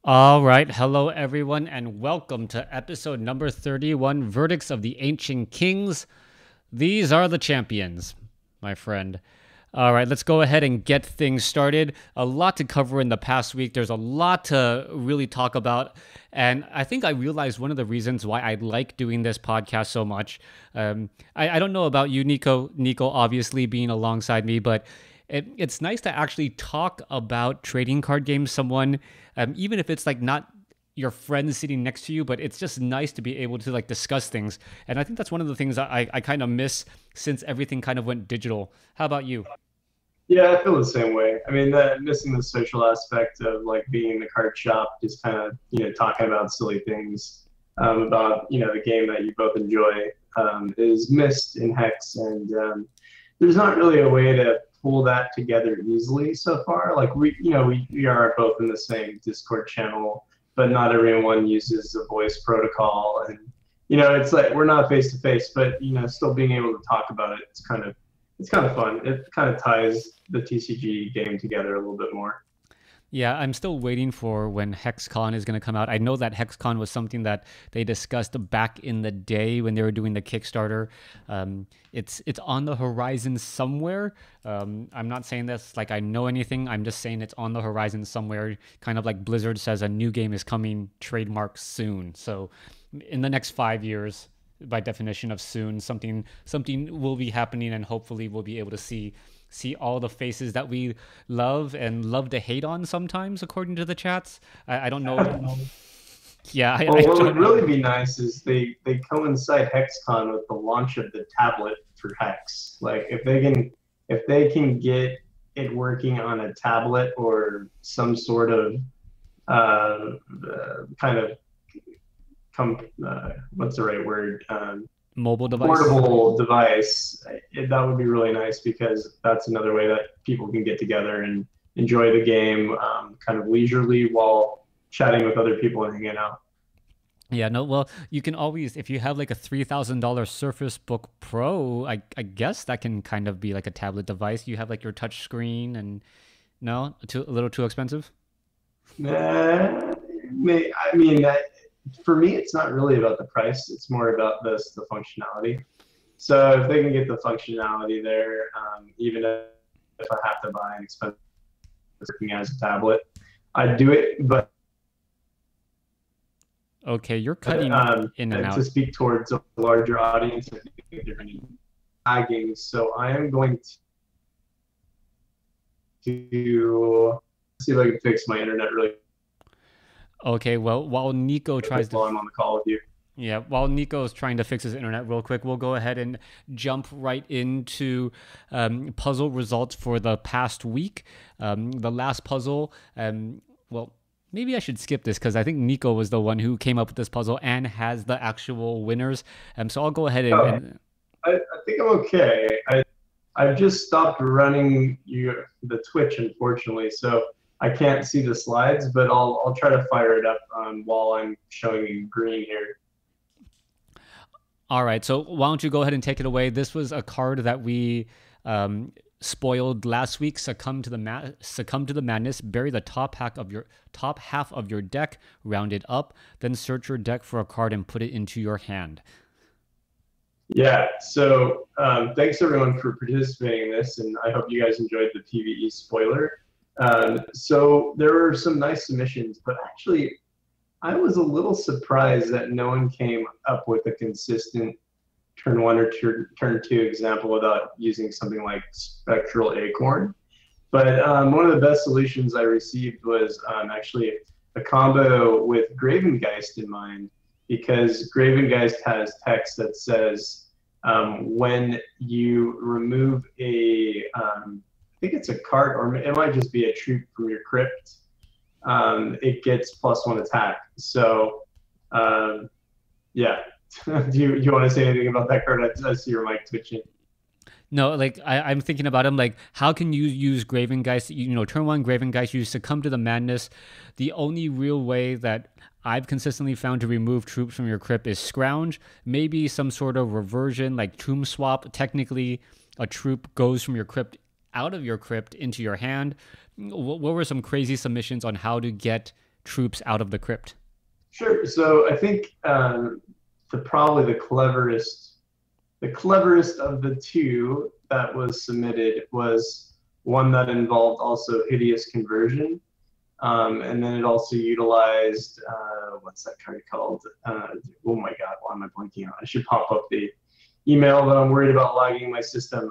All right. Hello, everyone, and welcome to episode number 31 Verdicts of the Ancient Kings. These are the champions, my friend. All right, let's go ahead and get things started. A lot to cover in the past week. There's a lot to really talk about. And I think I realized one of the reasons why I like doing this podcast so much. I don't know about you, Nico. Nico, obviously, being alongside me, but it's nice to actually talk about trading card games. Someone, even if it's like not your friends sitting next to you, but it's just nice to be able to like discuss things. And I think that's one of the things I kind of miss since everything kind of went digital. How about you? Yeah, I feel the same way. I mean, missing the social aspect of like being in the card shop, just kind of talking about silly things about the game that you both enjoy is missed in Hex, and there's not really a way to pull that together easily so far. Like we are both in the same Discord channel, but not everyone uses the voice protocol, and it's like we're not face to face, but still being able to talk about it, it's kind of fun. It kind of ties the TCG game together a little bit more. Yeah, I'm still waiting for when HexCon is going to come out. I know that HexCon was something that they discussed back in the day when they were doing the Kickstarter. It's on the horizon somewhere. I'm not saying this like I know anything. I'm just saying it's on the horizon somewhere. Kind of like Blizzard says, a new game is coming, trademark soon. So in the next 5 years, by definition of soon, something will be happening, and hopefully we'll be able to see all the faces that we love and love to hate on sometimes, according to the chats. I don't know. Yeah, Well, I what would don't know. really be nice is they coincide HexCon with the launch of the tablet for Hex. Like if they can get it working on a tablet or some sort of kind of what's the right word, Mobile device. portable device, that would be really nice because that's another way that people can get together and enjoy the game kind of leisurely while chatting with other people and hanging out. Yeah, no, well, you can always, if you have like a $3,000 Surface Book Pro, I guess that can kind of be like a tablet device. You have like your touch screen and no, a little too expensive. I mean, for me, it's not really about the price. It's more about the functionality. So if they can get the functionality there, even if I have to buy an expensive working as a tablet, I'd do it. But Okay, you're cutting in and to out. speak towards a larger audience, I think they're going to be lagging. So I am going to see if I can fix my internet really Okay, well, quick while I'm on the call with you. while Nico's trying to fix his internet real quick, we'll go ahead and jump right into puzzle results for the past week. The last puzzle, well, maybe I should skip this because I think Nico was the one who came up with this puzzle and has the actual winners. So I'll go ahead Oh, and I think I'm okay. I've just stopped running the Twitch, unfortunately, so I can't see the slides, but I'll try to fire it up while I'm showing you green here. all right. So why don't you go ahead and take it away? This was a card that we spoiled last week. Succumb to the madness. Bury the top half of your deck. Round it up. Then search your deck for a card and put it into your hand. Yeah, so thanks everyone for participating in this, and I hope you guys enjoyed the PvE spoiler. So there were some nice submissions, but actually I was a little surprised that no one came up with a consistent turn one or turn two example without using something like Spectral Acorn. But one of the best solutions I received was actually a combo with Gravengeist in mind, because Gravengeist has text that says when you remove I think it's a card, or it might just be a troop from your crypt, it gets +1 attack. So, yeah. Do you want to say anything about that card? I see your mic twitching. No, like I'm thinking about him. Like, how can you use Graven Geist? Turn one Graven Geist. You succumb to the madness. The only real way that I've consistently found to remove troops from your crypt is scrounge. Maybe some sort of reversion, like tomb swap. Technically, a troop goes from your crypt out of your crypt into your hand. What were some crazy submissions on how to get troops out of the crypt? Sure. So I think probably the cleverest of the two that was submitted was one that involved also hideous conversion. And then it also utilized, what's that card called? Oh my God, why am I blanking out? I should pop up the email, but I'm worried about lagging my system.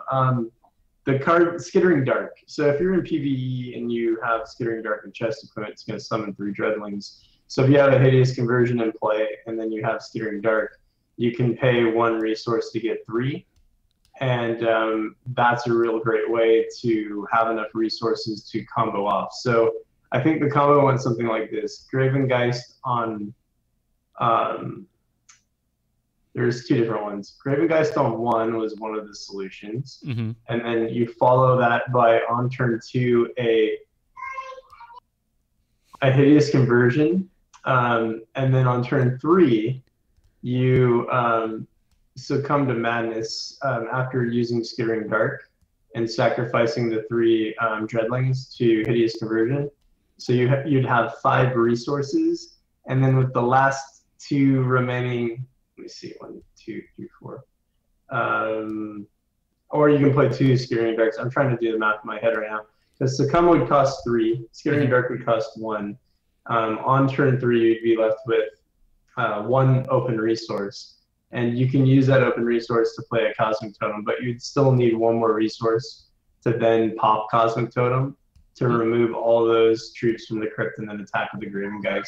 The card Skittering Dark. So if you're in PvE and you have Skittering Dark and chest equipment, it's going to summon 3 Dreadlings. So if you have a hideous conversion in play and then you have Skittering Dark, you can pay 1 resource to get 3. And that's a real great way to have enough resources to combo off. So I think the combo went something like this. Gravengeist on, there's 2 different ones. Gravengeist on 1 was one of the solutions. Mm-hmm. And then you follow that by, on turn 2, a hideous conversion. And then on turn 3, you succumb to madness after using Skittering Dark and sacrificing the 3 Dreadlings to hideous conversion. So you'd have 5 resources, and then with the last 2 remaining, let me see, 1, 2, 3, 4. Or you can play 2 Skittering Darks. I'm trying to do the math in my head right now. Because Succumb would cost 3, Skittering Dark would cost 1. On turn 3, you'd be left with 1 open resource. And you can use that open resource to play a Cosmic Totem, but you'd still need 1 more resource to then pop Cosmic Totem to remove all those troops from the crypt and then attack with the Gravengeist.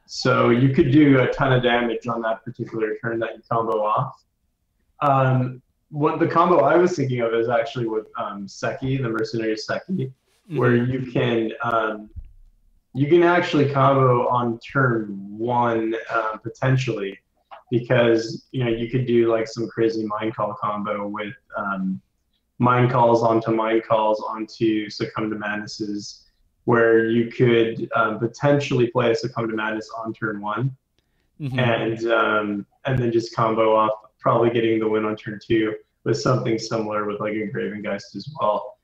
So you could do a ton of damage on that particular turn that you combo off. What the combo I was thinking of is actually with Seki, the Mercenary Seki, where you can actually combo on turn 1 potentially, because you could do like some crazy Mind Call combo with Mind Calls onto Succumb to Madnesses, where you could potentially play a Succumb to Madness on turn 1, and then just combo off, probably getting the win on turn 2 with something similar with like a Gravengeist as well,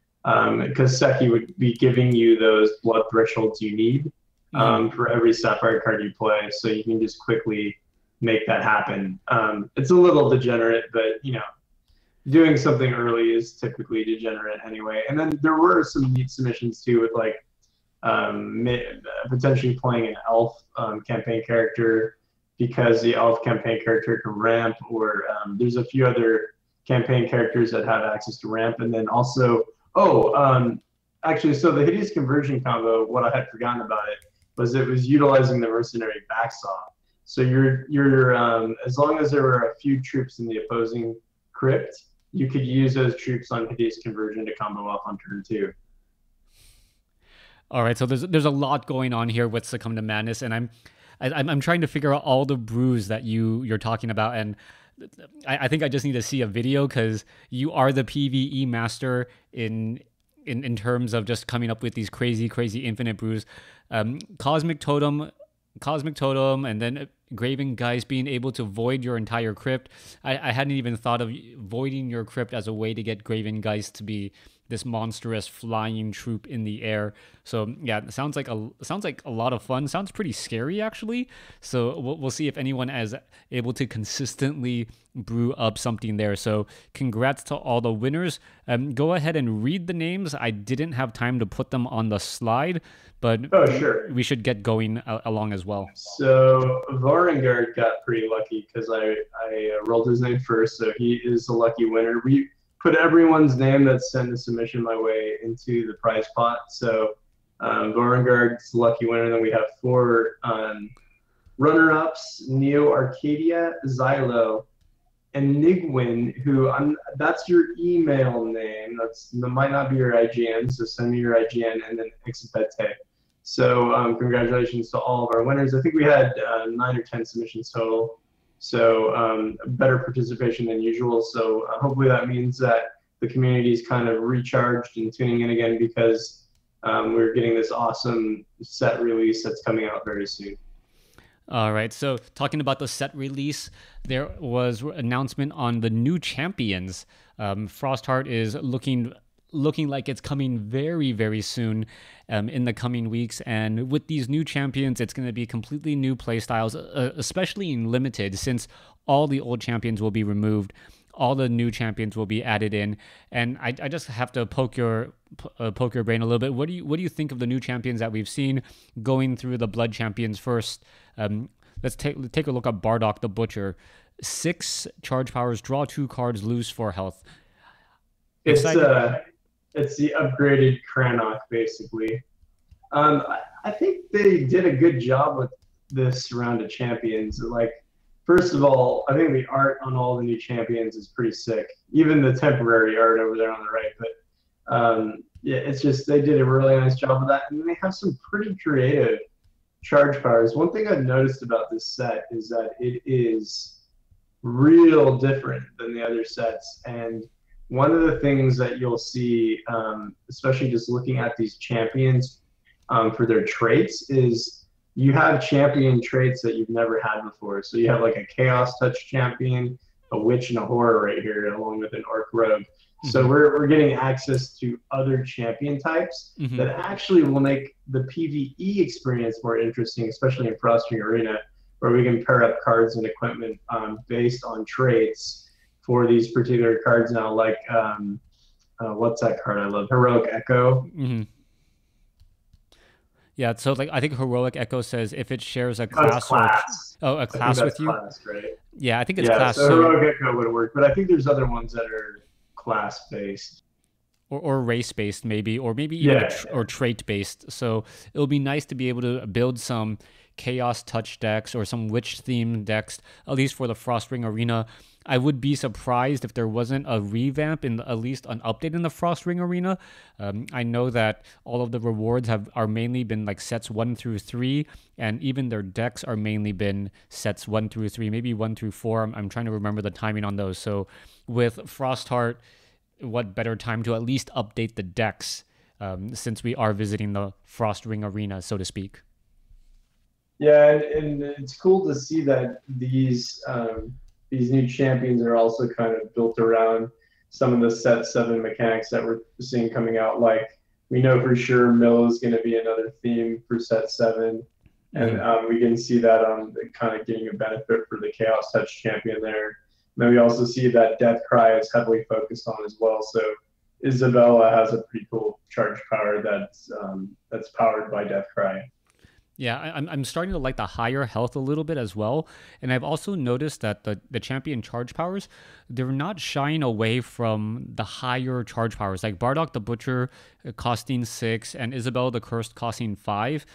because Seki would be giving you those blood thresholds you need for every Sapphire card you play, so you can just quickly make that happen. It's a little degenerate, but doing something early is typically degenerate anyway. And then there were some neat submissions too, with like potentially playing an elf campaign character, because the elf campaign character can ramp, or there's a few other campaign characters that have access to ramp. And then also, actually, so the hideous conversion combo, what I had forgotten about it was utilizing the mercenary backsaw. So you're as long as there were a few troops in the opposing crypt, you could use those troops on hideous conversion to combo off on turn 2. All right, so there's a lot going on here with Succumb to Madness, and I'm trying to figure out all the brews that you're talking about, and I think I just need to see a video, because you are the PvE master in terms of just coming up with these crazy infinite brews. Cosmic Totem, and then Gravengeist being able to void your entire crypt. I hadn't even thought of voiding your crypt as a way to get Gravengeist to be this monstrous flying troop in the air. So yeah, it sounds like a lot of fun. Sounds pretty scary actually. So we'll see if anyone is able to consistently brew up something there. So congrats to all the winners. Go ahead and read the names. I didn't have time to put them on the slide, but sure, we should get going along as well. So Varengard got pretty lucky because I rolled his name first, so he is the lucky winner. We put everyone's name that sent a submission my way into the prize pot. So Varengard's the lucky winner. Then we have 4 runner-ups: Neo Arcadia, Xylo, and Nigwin, who that's your email name. That might not be your IGN, so send me your IGN, and then Ixapete. So congratulations to all of our winners. I think we had 9 or 10 submissions total. So better participation than usual. So hopefully that means that the community is kind of recharged and tuning in again, because we're getting this awesome set release that's coming out very soon. All right, so talking about the set release, there was an announcement on the new champions. Frostheart is looking looking like it's coming very, very soon in the coming weeks. And with these new champions, it's going to be completely new playstyles, especially in Limited, since all the old champions will be removed. All the new champions will be added in, and I just have to poke your brain a little bit. What do you think of the new champions that we've seen going through the Blood champions first? Let's take a look at Bardock the Butcher. 6 charge powers, draw 2 cards, lose 4 health. It's the upgraded Cranach, basically. I think they did a good job with this round of champions. Like, first of all, I think the art on all the new champions is pretty sick. Even the temporary art over there on the right. But yeah, it's just they did a really nice job of that. And they have some pretty creative charge powers. One thing I've noticed about this set is that it is real different than the other sets. And one of the things that you'll see, especially just looking at these champions for their traits, is you have champion traits that you've never had before. So you have like a Chaos Touch champion, a Witch, and a Horror right here, along with an Orc Rogue. Mm-hmm. So we're getting access to other champion types that actually will make the PvE experience more interesting, especially in Frostring Arena, where we can pair up cards and equipment based on traits for these particular cards now. Like, what's that card I love? Heroic Echo. Mm-hmm. Yeah, so like I think Heroic Echo says if it shares a class. A class with you. Class, right? Yeah, I think it's class. So Heroic Echo would work, but I think there's other ones that are class based. Or race based maybe, or maybe even or trait based. So it'll be nice to be able to build some Chaos Touch decks or some Witch themed decks, at least for the Frostring Arena. I would be surprised if there wasn't a revamp, at least an update in the Frostring Arena. I know that all of the rewards are mainly been like sets 1 through 3, and even their decks are mainly been sets 1 through 3, maybe 1 through 4. I'm trying to remember the timing on those. So with Frostheart, what better time to at least update the decks since we are visiting the Frostring Arena, so to speak. Yeah, and it's cool to see that these new champions are also kind of built around some of the set 7 mechanics that we're seeing coming out. Like, we know for sure Mill is going to be another theme for set 7. And we can see that on kind of getting a benefit for the Chaos Touch champion there. And then we also see that Death Cry is heavily focused on as well. So Isabella has a pretty cool charge power that's powered by Death Cry. Yeah, I'm starting to like the higher health a little bit as well. And I've also noticed that the champion charge powers, they're not shying away from the higher charge powers. Like Bardock the Butcher costing 6 and Isabella the Cursed costing 5.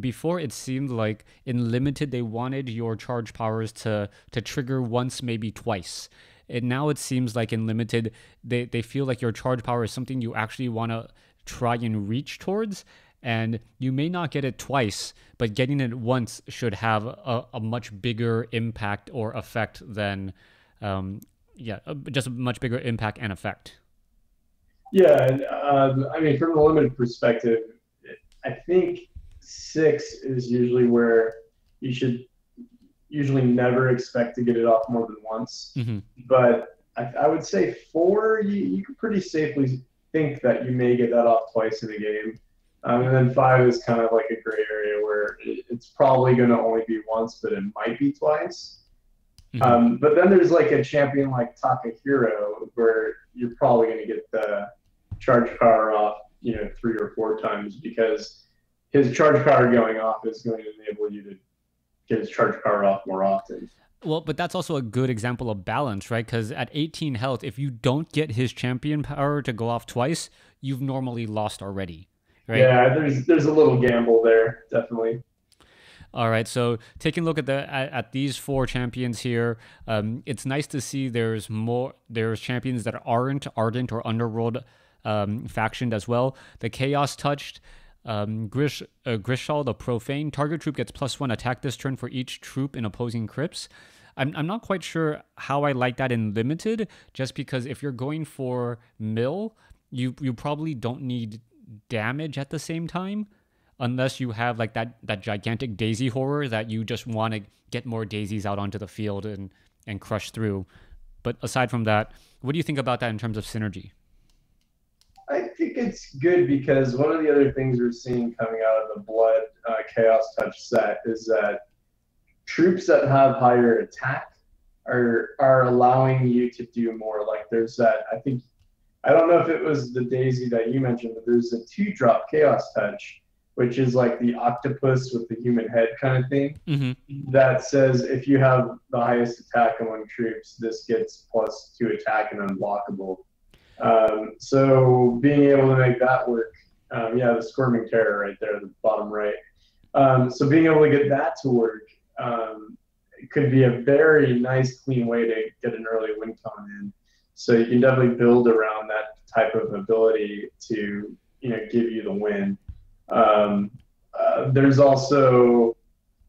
Before, it seemed like in Limited, they wanted your charge powers to trigger once, maybe twice. And now it seems like in Limited, they feel like your charge power is something you actually want to try and reach towards. And you may not get it twice, but getting it once should have a much bigger impact or effect than, just a much bigger impact and effect. Yeah, I mean, from the Limited perspective, I think 6 is usually where you should usually never expect to get it off more than once. Mm-hmm. But I would say 4, you could pretty safely think that you may get that off twice in a game. And then 5 is kind of like a gray area where it's probably going to only be once, but it might be twice. Mm-hmm. But then there's like a champion like Takahiro where you're probably going to get the charge power off, 3 or 4 times, because his charge power going off is going to enable you to get his charge power off more often. Well, but that's also a good example of balance, right? Because at 18 health, if you don't get his champion power to go off twice, you've normally lost already. Right? Yeah, there's a little gamble there, definitely. All right, so taking a look at these 4 champions here, it's nice to see there's champions that aren't Ardent or Underworld factioned as well. The Chaos Touched, Grishal the Profane. Target troop gets +1 attack this turn for each troop in opposing crypts. I'm not quite sure how I like that in Limited, just because if you're going for Mill, you probably don't need damage at the same time, unless you have like that gigantic daisy horror that you just want to get more daisies out onto the field and crush through. But aside from that, what do you think about that in terms of synergy? I think it's good because one of the other things we're seeing coming out of the Blood Chaos Touch set is that troops that have higher attack are allowing you to do more. Like there's that, I don't know if it was the Daisy that you mentioned, but there's a 2-drop Chaos Touch, which is like the octopus with the human head kind of thing. That says if you have the highest attack among troops, this gets +2 attack and unblockable. So being able to make that work, yeah, the Squirming Terror right there at the bottom right. So being able to get that to work it could be a very nice, clean way to get an early win con in. So you can definitely build around that type of ability to, give you the win. There's also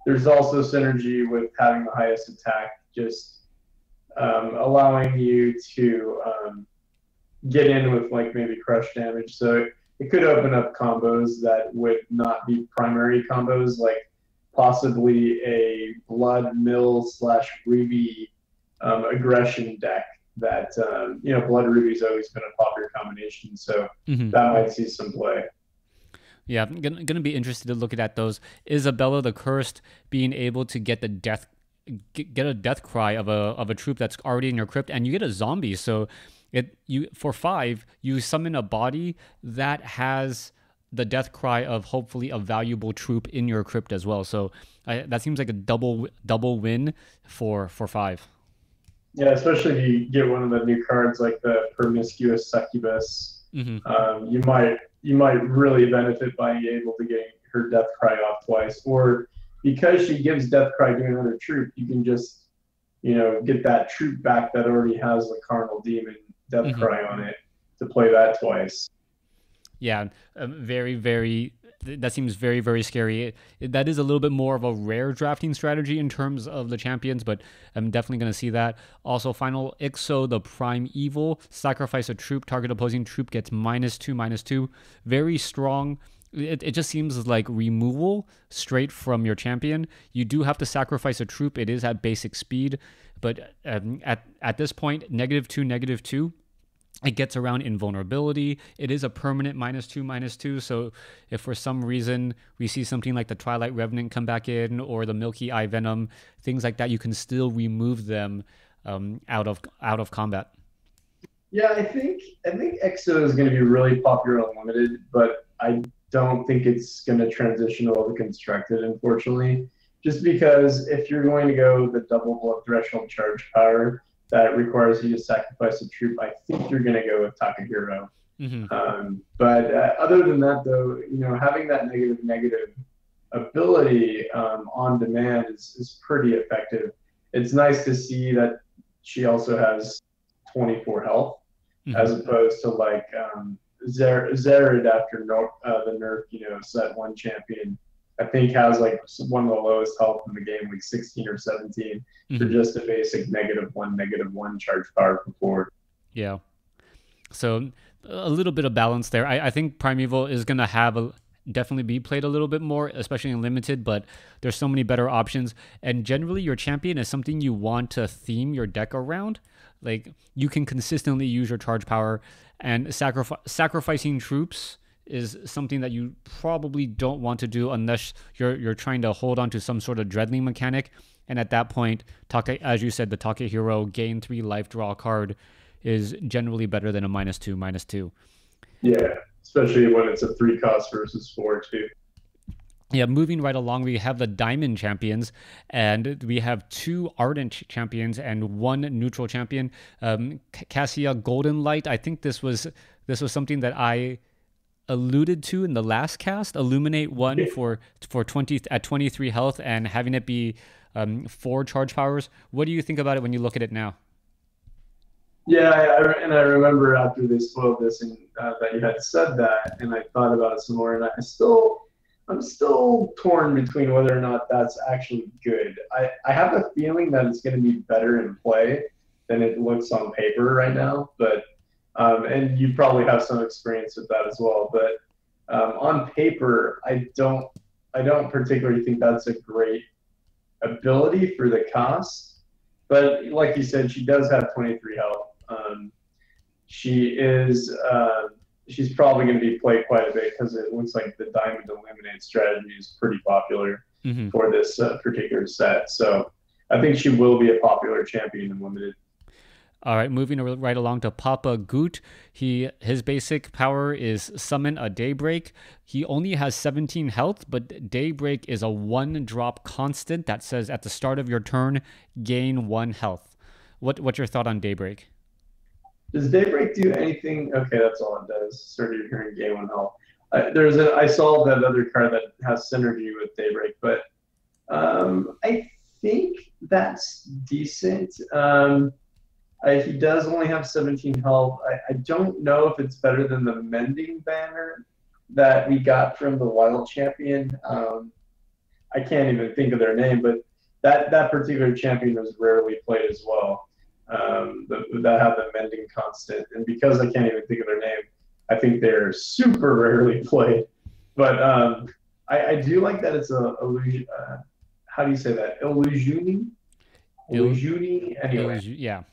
synergy with having the highest attack, just allowing you to get in with like maybe crush damage. So it could open up combos that would not be primary combos, like possibly a Blood Mill / Ruby aggression deck that, Blood Ruby's always been a popular combination. So that might see some play. Yeah, I'm gonna be interested to look at those. Isabella the Cursed being able to get the get a death cry of a troop that's already in your crypt, and you get a zombie. So for 5, you summon a body that has the death cry of hopefully a valuable troop in your crypt as well. So that seems like a double win for 5. Yeah, especially if you get one of the new cards like the Promiscuous Succubus. You might really benefit by being able to get her death cry off twice, or because she gives death cry to another troop, you can just get that troop back that already has the Carnal Demon death cry on it to play that twice. Yeah, very, very. That seems very, very scary. That is a little bit more of a rare drafting strategy in terms of the champions, but I'm definitely going to see that. Also, final Ixo, the Prime Evil. Sacrifice a troop. Target opposing troop gets -2/-2. Very strong. It just seems like removal straight from your champion. You do have to sacrifice a troop. It is at basic speed, but at this point, -2/-2. It gets around invulnerability. It is a permanent -2/-2. So if for some reason we see something like the Twilight Revenant come back in or the Milky Eye Venom, things like that, you can still remove them out of combat. Yeah, I think Exo is going to be really popular on limited, but I don't think it's going to transition over to constructed, unfortunately. Just because if you're going to go the double blood threshold charge power, that requires you to sacrifice a troop, I think you're going to go with Takahiro. But other than that, though, having that negative ability on demand is pretty effective. It's nice to see that she also has 24 health, as opposed to like Zared after the nerf, set 1 champion. I think has like one of the lowest health in the game, like 16 or 17, for just a basic -1/-1 charge power for 4. Yeah. So a little bit of balance there. I think Primeval is going to definitely be played a little bit more, especially in limited, but there's so many better options. And generally, your champion is something you want to theme your deck around. Like, you can consistently use your charge power, and sacrificing troops is something that you probably don't want to do unless you're trying to hold on to some sort of dreadling mechanic. And at that point, as you said, the Takahiro gain 3 life draw card is generally better than a -2/-2. Yeah, especially when it's a 3 cost versus 4 too. Yeah, moving right along, we have the Diamond champions, and we have 2 Ardent champions and 1 neutral champion. Cassia Golden Light. I think this was something that I alluded to in the last cast. Illuminate 1 for 20 at 23 health, and having it be 4 charge powers. What do you think about it when you look at it now? Yeah, I remember after they spoiled this and that you had said that, and I thought about it some more, and I'm still torn between whether or not that's actually good. I have a feeling that it's going to be better in play than it looks on paper right now, but and you probably have some experience with that as well. But on paper, I don't particularly think that's a great ability for the cost. But like you said, she does have 23 health. She is she's probably going to be played quite a bit because it looks like the Diamond Eliminate strategy is pretty popular Hmm. for this particular set. So I think she will be a popular champion in limited. All right, moving right along to Papa Goot. His basic power is summon a Daybreak. He only has 17 health, but Daybreak is a 1-drop constant that says at the start of your turn, gain 1 health. What's your thought on Daybreak? Does Daybreak do anything? Okay, that's all it does. Start of your turn, gain 1 health. I saw that other card that has synergy with Daybreak, but I think that's decent. He does only have 17 health. I don't know if it's better than the Mending Banner that we got from the Wild Champion. I can't even think of their name, but that particular champion was rarely played as well. That had the Mending constant, and because I can't even think of their name, I think they're super rarely played. But I do like that it's a illusion. How do you say that? Illusioni? Illusioni? Anyway. Yeah.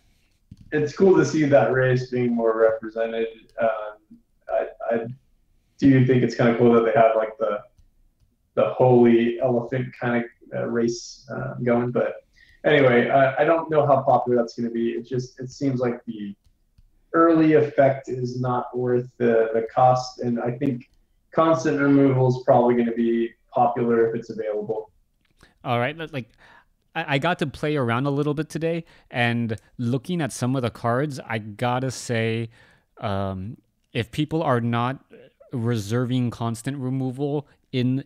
It's cool to see that race being more represented. I do think it's kind of cool that they have like the holy elephant kind of race going. But anyway, I don't know how popular that's going to be. It seems like the early effect is not worth the cost, and I think constant removal is probably going to be popular if it's available. All right, like I got to play around a little bit today, and looking at some of the cards, I gotta say, if people are not reserving constant removal in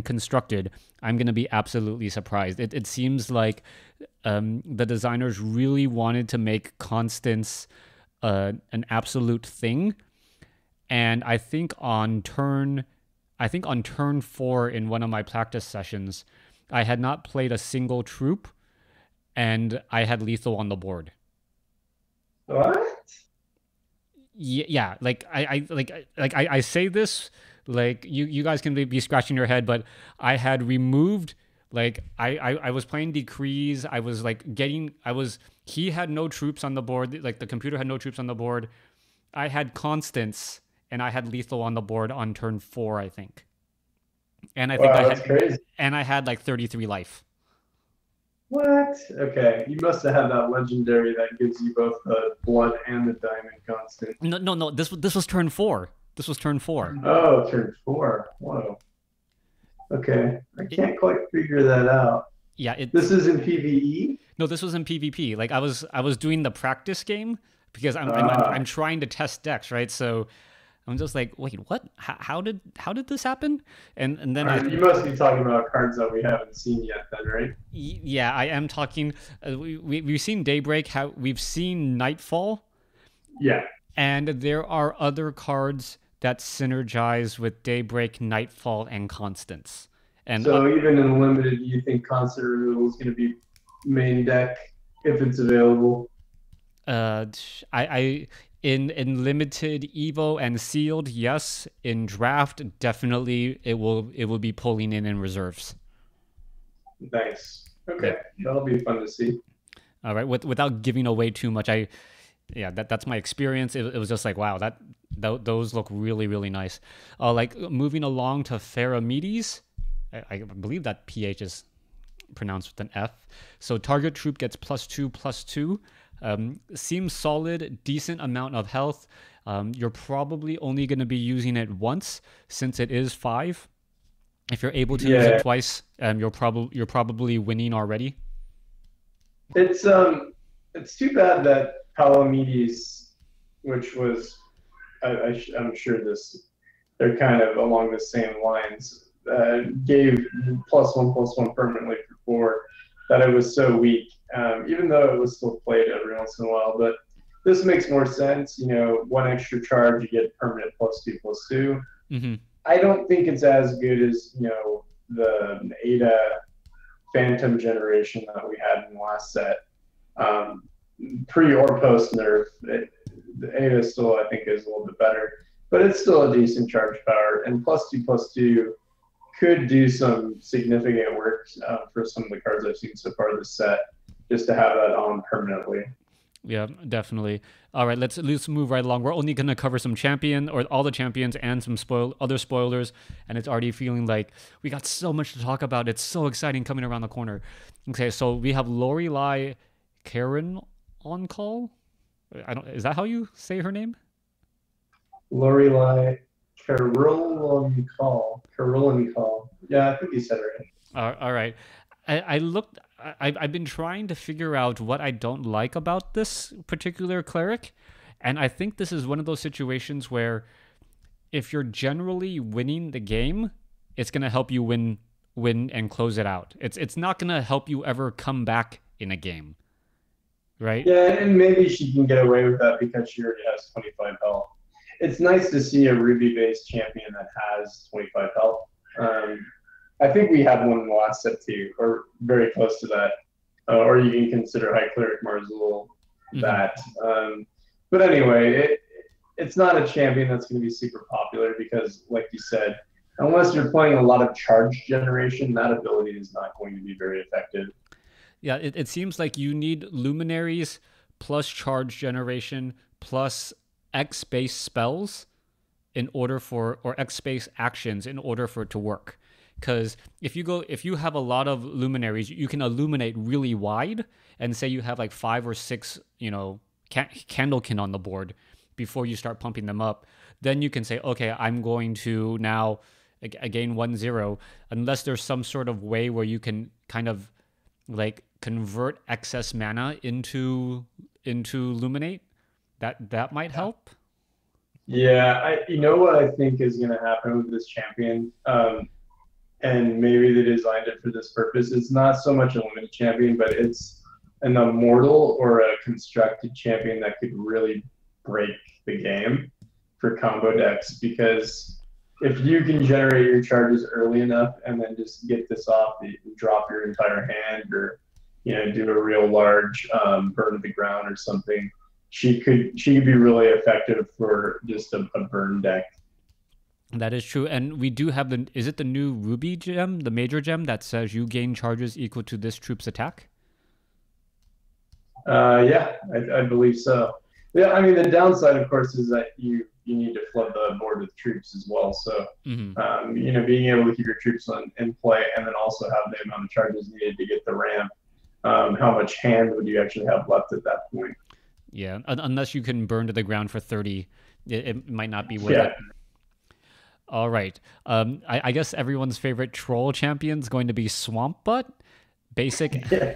constructed, I'm gonna be absolutely surprised. It seems like the designers really wanted to make constants an absolute thing, and I think on turn 4 in one of my practice sessions, I had not played a single troop, and I had lethal on the board. What? Yeah, like I say this, like you guys can be scratching your head, but I had removed, like I was playing decrees. I was like he had no troops on the board, like the computer had no troops on the board. I had constants, and I had lethal on the board on turn 4, I think. And I think Wow, that's crazy. I had like 33 life. What? Okay, you must have had that legendary that gives you both the blood and the diamond constant. No. This was turn 4. This was turn 4. Oh, turn 4. Whoa. Okay, I can't quite figure that out. Yeah, This is in PVE. no, this was in PvP. Like I was doing the practice game because I'm trying to test decks, right? So I'm just like, wait, what? How did this happen? And then You must be talking about cards that we haven't seen yet, then, right? yeah, I am talking. We've seen Daybreak. We've seen Nightfall. Yeah. And there are other cards that synergize with Daybreak, Nightfall, and Constance. And so even in limited, do you think constant removal is going to be main deck if it's available? I in limited Evo and sealed, yes. In draft, definitely it will be pulling in reserves. Nice. Okay, that'll be fun to see. All right, without giving away too much, that's my experience. It was just like, wow, those look really nice. Like moving along to Pharaomedes, I believe that PH is pronounced with an F. So target troop gets +2/+2. Seems solid, decent amount of health. You're probably only going to be using it once since it is 5. If you're able to use it twice, you're probably winning already. It's too bad that Palamedes, which was I'm sure they're kind of along the same lines, gave +1/+1 permanently for 4, that it was so weak, even though it was still played every once in a while. But this makes more sense. 1 extra charge, you get permanent +2/+2. Mm-hmm. I don't think it's as good as the Ada Phantom generation that we had in the last set. Pre or post nerf, the Ada still I think is a little bit better, but it's still a decent charge power, and +2/+2 could do some significant work for some of the cards I've seen so far this set, just to have that on permanently. Yeah, definitely. All right, let's move right along. We're only gonna cover some champion or all the champions and some other spoilers, and it's already feeling like we got so much to talk about. It's so exciting coming around the corner. Okay, so we have Lorelai Karen on call. I don't. Is that how you say her name? Lorelai Carolyn Call. Yeah, I think you said it right. All right. I looked. I've been trying to figure out what I don't like about this particular cleric, and I think this is one of those situations where if you're generally winning the game, it's gonna help you win and close it out. It's not gonna help you ever come back in a game, right? Yeah, and maybe she can get away with that because she already has 25 health. It's nice to see a Ruby-based champion that has 25 health. I think we had one in the last set too, or very close to that. Or you can consider High Cleric Marzul that. But anyway, it's not a champion that's going to be super popular because, like you said, unless you're playing a lot of charge generation, that ability is not going to be very effective. Yeah, it seems like you need luminaries plus charge generation plus X base spells in order for or X space actions in order for it to work. Because if you have a lot of luminaries, you can illuminate really wide, and say you have like 5 or 6, candlekin on the board before you start pumping them up. Then you can say, okay, I'm going to now again 1-0, unless there's some sort of way where you can kind of like convert excess mana into luminate. That might help. Yeah, you know what I think is going to happen with this champion, and maybe they designed it for this purpose. It's not so much a limited champion, but it's an immortal or a constructed champion that could really break the game for combo decks. Because if you can generate your charges early enough and then just get this off, you drop your entire hand, or do a real large burn to the ground or something. She could be really effective for just a burn deck. That is true, and we do have is it the new Ruby gem, the major gem that says you gain charges equal to this troop's attack? Yeah, I believe so. Yeah, I mean the downside, of course, is that you need to flood the board with troops as well. So being able to keep your troops in play and then also have the amount of charges needed to get the ramp. How much hand would you actually have left at that point? Yeah, unless you can burn to the ground for 30, it might not be worth it. All right. I guess everyone's favorite troll champion is going to be Swamp Butt. Basic. Yeah.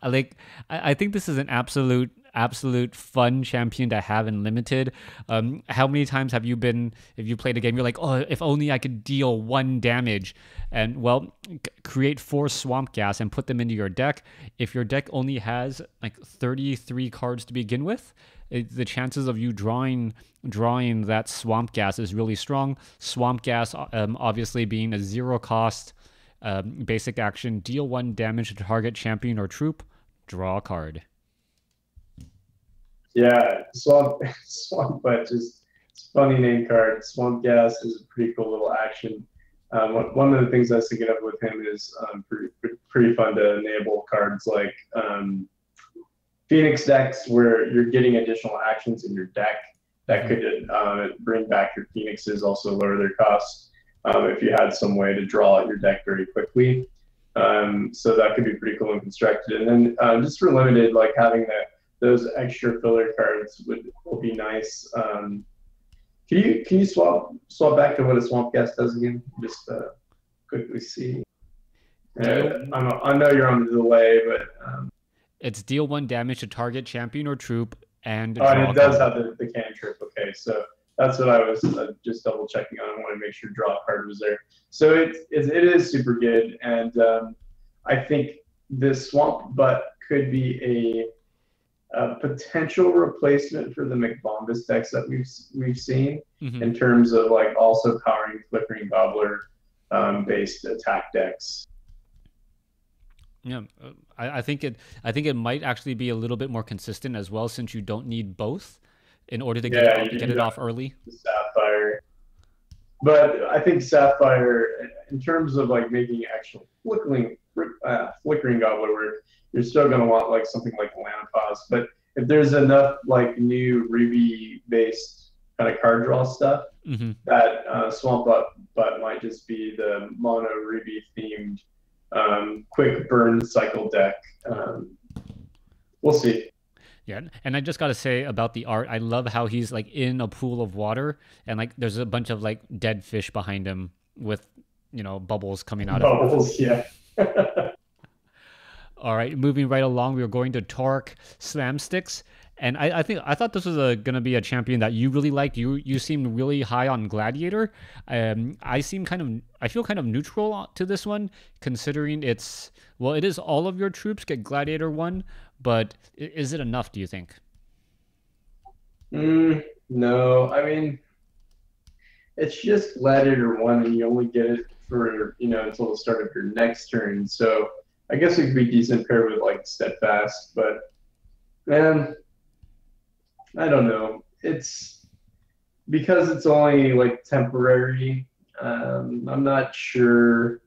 I think this is an absolute fun champion to have in limited. How many times have you been, if you played a game, you're like, oh, if only I could deal 1 damage, and well, create 4 swamp gas and put them into your deck. If your deck only has like 33 cards to begin with, the chances of you drawing that swamp gas is really strong. Swamp gas, obviously being a 0 cost basic action, deal 1 damage to target champion or troop, draw a card. Yeah, Swamp Butt, just funny name card. Swamp Gas is a pretty cool little action. One of the things I was thinking of with him is pretty fun to enable cards like Phoenix decks, where you're getting additional actions in your deck that could bring back your Phoenixes, also lower their costs if you had some way to draw out your deck very quickly. So that could be pretty cool and constructed. And then just for limited, like having those extra filler cards will be nice. Can you swap back to what a Swamp Gas does again? Just quickly see. I know you're on the delay, but it's deal 1 damage to target champion or troop and it does have the cantrip. Okay, so that's what I was just double checking on. I want to make sure draw card was there. So it is super good, and I think this Swamp Butt could be a potential replacement for the McBombus decks that we've seen in terms of like also powering Flickering Gobbler based attack decks. Yeah, I think it might actually be a little bit more consistent as well, since you don't need both in order to get it off early. Sapphire, but I think Sapphire, in terms of like making actual Flickering Gobbler work, you're still going to want like something like Lanapas. But if there's enough like new Ruby based kind of card draw stuff, Hmm. that Swamp Butt might just be the mono Ruby themed quick burn cycle deck. We'll see. Yeah, and I just gotta say about the art, I love how he's like in a pool of water, and like there's a bunch of like dead fish behind him with, bubbles coming out of it. Bubbles, yeah. All right, moving right along, we are going to Torque Slam Sticks, and I thought this was gonna be a champion that you really liked. You seemed really high on Gladiator. I feel kind of neutral to this one, considering it is all of your troops get Gladiator one, but is it enough? Do you think? No, I mean it's just Gladiator one, and you only get it for until the start of your next turn. So I guess it could be decent paired with like Steadfast, but man, I don't know. It's because it's only like temporary. I'm not sure.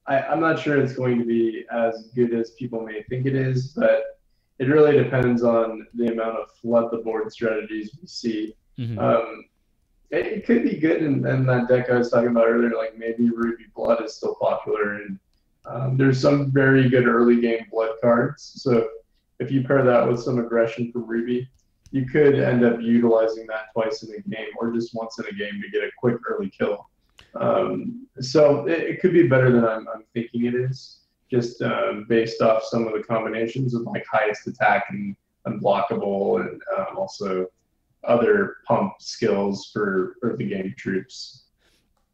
I'm not sure it's going to be as good as people may think it is, but it really depends on the amount of flood the board strategies we see. Hmm. Um, it could be good in that deck I was talking about earlier, like maybe Ruby Blood is still popular, and there's some very good early game blood cards. So if you pair that with some aggression from Ruby, you could end up utilizing that twice in a game or just once in a game to get a quick early kill. So it could be better than I'm thinking it is, just based off some of the combinations of like highest attack and unblockable, and also other pump skills for early game troops.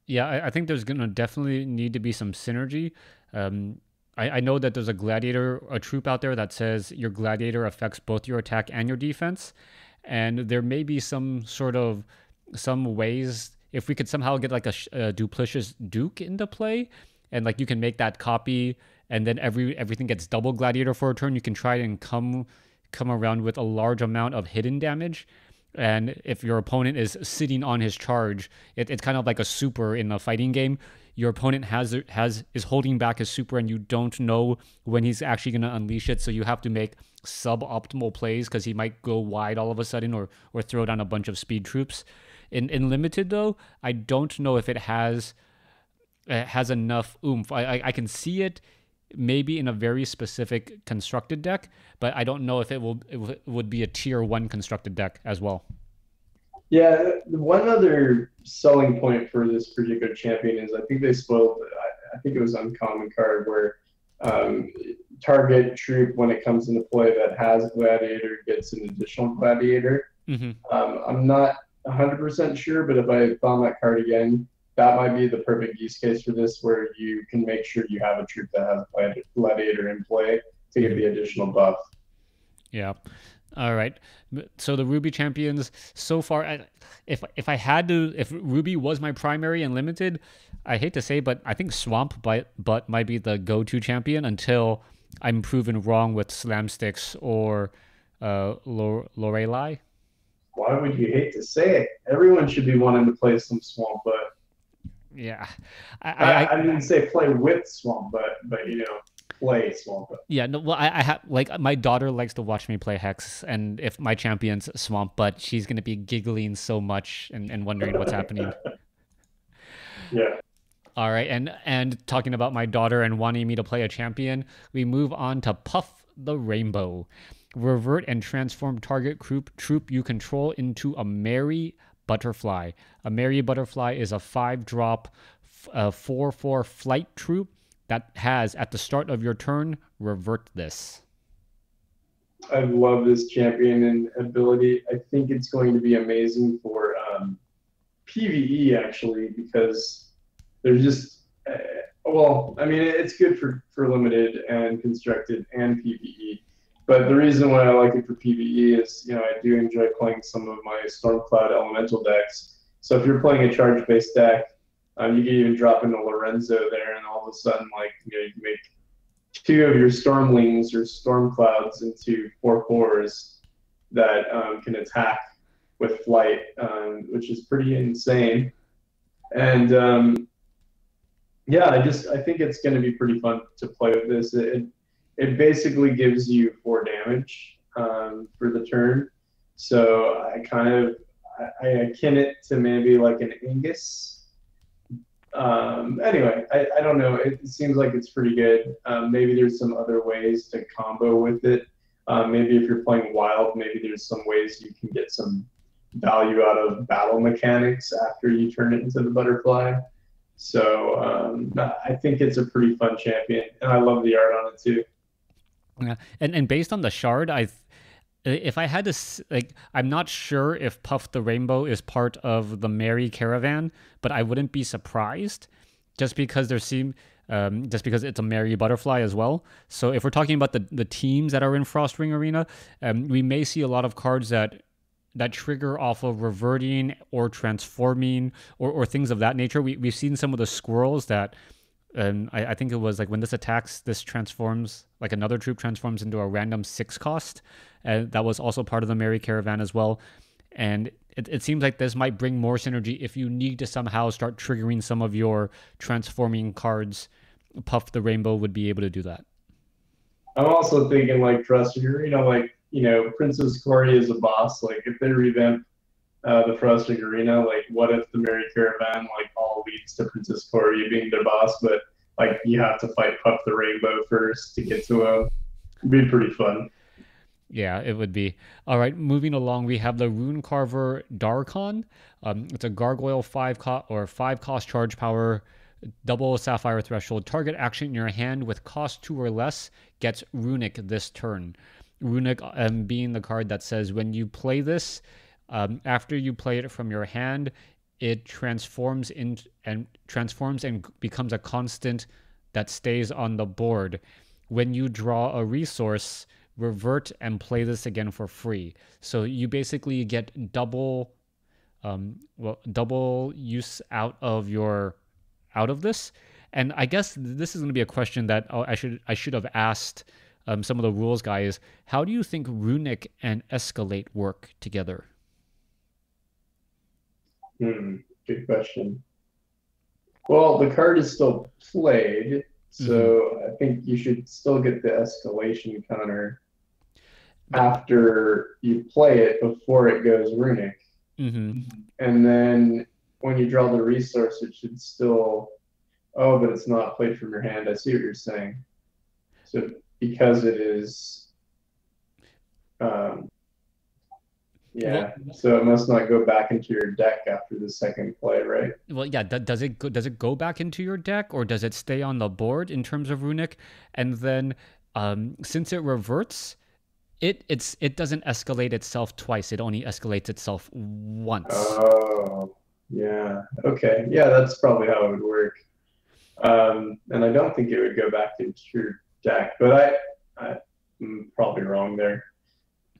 Yeah, I think there's gonna definitely need to be some synergy. Um, I know that there's a troop out there that says your gladiator affects both your attack and your defense, and there may be some ways if we could somehow get like a duplicious Duke into play, and like you can make that copy, and then everything gets double gladiator for a turn. You can try and come around with a large amount of hidden damage. And if your opponent is sitting on his charge, it's kind of like a super in a fighting game. Your opponent is holding back his super, and you don't know when he's actually going to unleash it. So you have to make suboptimal plays because he might go wide all of a sudden, or throw down a bunch of speed troops. In limited though, I don't know if it has enough oomph. I can see it maybe in a very specific constructed deck, but I don't know if it would be a tier one constructed deck as well. Yeah, one other selling point for this particular champion is I think they spoiled. I think it was uncommon card where um, target troop when it comes into play that has gladiator gets an additional gladiator. Hmm. I'm not 100% sure, but if I found that card again, that might be the perfect use case for this, where you can make sure you have a troop that has gladiator in play to get Hmm. the additional buff. Yeah. All right. So the Ruby champions so far, if Ruby was my primary and limited, I hate to say, but I think Swamp Butt might be the go-to champion until I'm proven wrong with Slamsticks or Lorelei. Why would you hate to say it? Everyone should be wanting to play some Swamp, but Yeah. I didn't say play with Swamp, but play Swamp. Yeah, no, well, I have like my daughter likes to watch me play Hex, and if my champion's Swamp Butt, she's gonna be giggling so much and wondering what's happening. Yeah. All right, and talking about my daughter and wanting me to play a champion, we move on to Puff the Rainbow. Revert and transform target troop you control into a Merry Butterfly. A Merry Butterfly is a 5-drop, 4/4 flight troop that has at the start of your turn revert this. I love this champion and ability. I think it's going to be amazing for PvE actually, because there's just well, I mean, it's good for limited and constructed and PvE. But the reason why I like it for PvE is, I do enjoy playing some of my Stormcloud elemental decks. So if you're playing a charge-based deck, you can even drop into Lorenzo there, and all of a sudden, like, you can make two of your Stormlings or Stormclouds into 4/4s that can attack with flight, which is pretty insane. And yeah, I think it's going to be pretty fun to play with this. It basically gives you 4 damage for the turn. So I kind of I akin it to maybe like an Angus. Anyway, I don't know. It seems like it's pretty good. Maybe there's some other ways to combo with it. Maybe if you're playing wild, maybe there's some ways you can get some value out of battle mechanics after you turn it into the butterfly. So I think it's a pretty fun champion, and I love the art on it too. Yeah, and based on the shard, if I had to like, I'm not sure if Puff the Rainbow is part of the Merry Caravan, but I wouldn't be surprised, just because just because it's a Merry Butterfly as well. So if we're talking about the teams that are in Frostring Arena, we may see a lot of cards that trigger off of reverting or transforming or things of that nature. We've seen some of the squirrels that. I think it was like when this attacks, this transforms, like another troop transforms into a random 6 cost. And that was also part of the Merry Caravan as well. And it seems like this might bring more synergy if you need to somehow start triggering some of your transforming cards. Puff the Rainbow would be able to do that. I'm also thinking like Frosted Arena, like, Princess Corey is a boss. Like if they revamp the Frosting Arena, like what if the Merry Caravan like all leads to Princess Corey being their boss, but like you have to fight Puff the Rainbow first to get to him. It'd be pretty fun. Yeah, it would be. All right, moving along, we have the Rune Carver Darkon. It's a gargoyle 5 cost charge power, double sapphire threshold. Target action in your hand with cost 2 or less gets Runic this turn. Runic being the card that says when you play this, after you play it from your hand, it transforms and becomes a constant that stays on the board. When you draw a resource, revert and play this again for free. So you basically get double use out of this. And I guess this is going to be a question that I should have asked some of the rules guys. How do you think Runic and Escalate work together? Good question. Well, the card is still played, so I think you should still get the escalation counter after you play it before it goes Runic. And then when you draw the resource, it should still. Oh, but it's not played from your hand. I see what you're saying. So because it is. Yeah, so it must not go back into your deck after the second play, right? Well, yeah. Does it go back into your deck, or does it stay on the board in terms of Runic? And then, since it reverts, it doesn't escalate itself twice. It only escalates itself once. Oh, yeah. Okay. Yeah, that's probably how it would work. And I don't think it would go back into your deck, but I'm probably wrong there.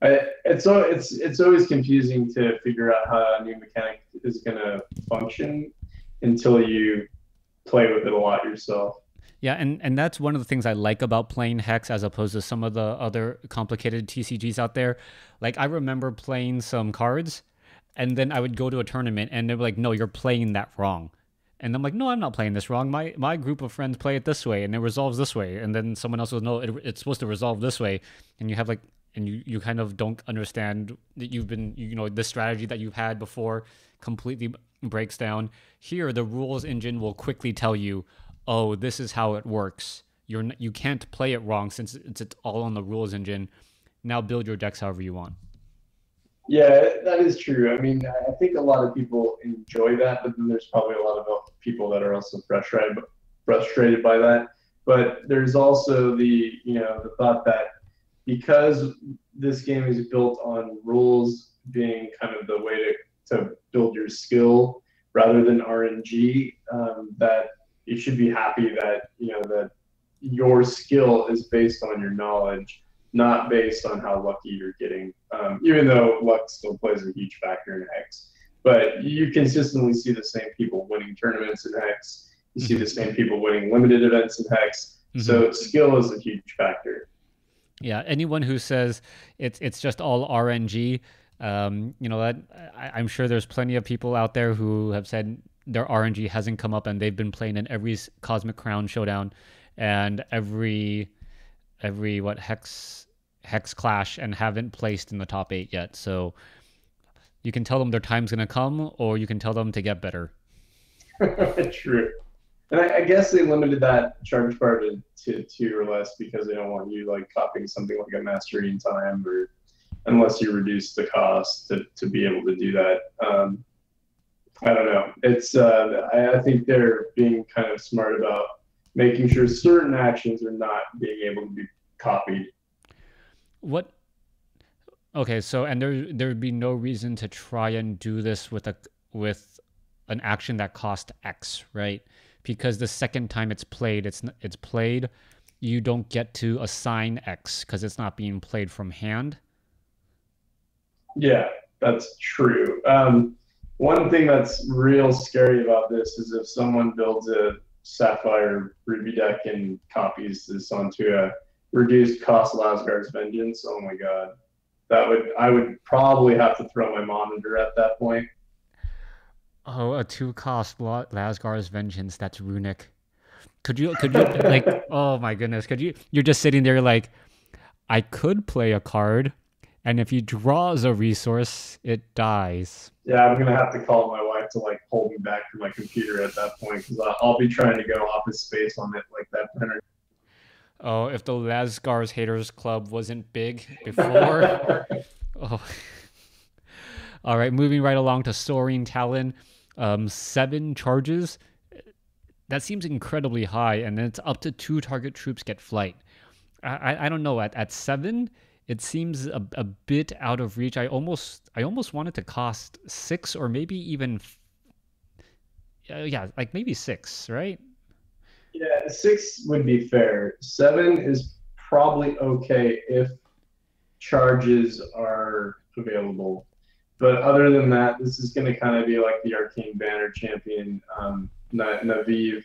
It's always confusing to figure out how a new mechanic is going to function until you play with it a lot yourself. Yeah, and that's one of the things I like about playing Hex as opposed to some of the other complicated TCGs out there. Like, I remember playing some cards, and then I would go to a tournament, and they're like, no, you're playing that wrong. And I'm like, no, I'm not playing this wrong. My group of friends play it this way, and it resolves this way. And then someone else goes, no, it's supposed to resolve this way. And you have like, and you kind of don't understand that the strategy that you've had before completely breaks down. Here, the rules engine will quickly tell you, oh, this is how it works. You can't play it wrong since it's all on the rules engine. Now build your decks however you want. Yeah, that is true. I mean, I think a lot of people enjoy that, but then there's probably a lot of people that are also frustrated by that. But there's also the thought that because this game is built on rules being kind of the way to build your skill rather than RNG, that you should be happy that that your skill is based on your knowledge, not based on how lucky you're getting. Even though luck still plays a huge factor in Hex, but you consistently see the same people winning tournaments in Hex. You see the same people winning limited events in Hex. So skill is a huge factor. Yeah, anyone who says it's just all RNG, that I'm sure there's plenty of people out there who have said their RNG hasn't come up, and they've been playing in every Cosmic Crown showdown and every Hex Hex Clash and haven't placed in the top 8 yet. So you can tell them their time's going to come, or you can tell them to get better. True. And I guess they limited that charge bar to 2 or less because they don't want you like copying something like a mastery in time, or unless you reduce the cost to be able to do that. I don't know. It's I think they're being kind of smart about making sure certain actions are not being able to be copied. What? Okay, so and there'd be no reason to try and do this with an action that cost X, right? Because the second time it's played, it's played, you don't get to assign X because it's not being played from hand. Yeah, that's true. One thing that's real scary about this is if someone builds a Sapphire Ruby deck and copies this onto a reduced cost Lasgar's Vengeance. Oh my god, I would probably have to throw my monitor at that point. Oh, a 2-cost Lasgar's Vengeance. That's runic. Could you like? Oh my goodness! You're just sitting there like, I could play a card, and if he draws a resource, it dies. Yeah, I'm gonna have to call my wife to like hold me back from my computer at that point because I'll be trying to go office space on it like that. Oh, if the Lasgar's Haters Club wasn't big before. Oh. All right, moving right along to Soaring Talon. 7 charges. That seems incredibly high, and then it's up to 2 target troops get flight. I don't know. At 7, it seems a bit out of reach. I almost wanted to cost 6 or maybe even like maybe 6, right? Yeah, 6 would be fair. 7 is probably okay if charges are available. But other than that, this is going to kind of be like the Arcane Banner champion, Naviv,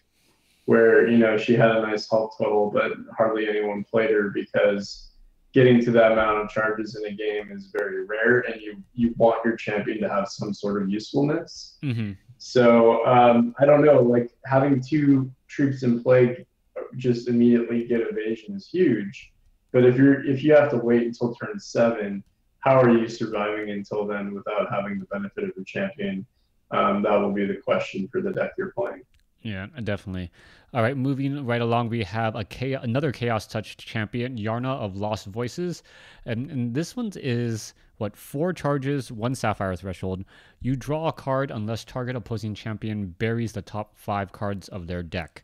where, you know, she had a nice health total, but hardly anyone played her because getting to that amount of charges in a game is very rare, and you want your champion to have some sort of usefulness. Mm-hmm. So I don't know, like having 2 troops in play just immediately get evasion is huge. But if you have to wait until turn 7, how are you surviving until then without having the benefit of your champion? That will be the question for the deck you're playing. Yeah, definitely. All right, moving right along, we have another Chaos Touch champion, Yarna of Lost Voices. And this one is, 4 charges, 1 Sapphire threshold. You draw a card unless target opposing champion buries the top 5 cards of their deck.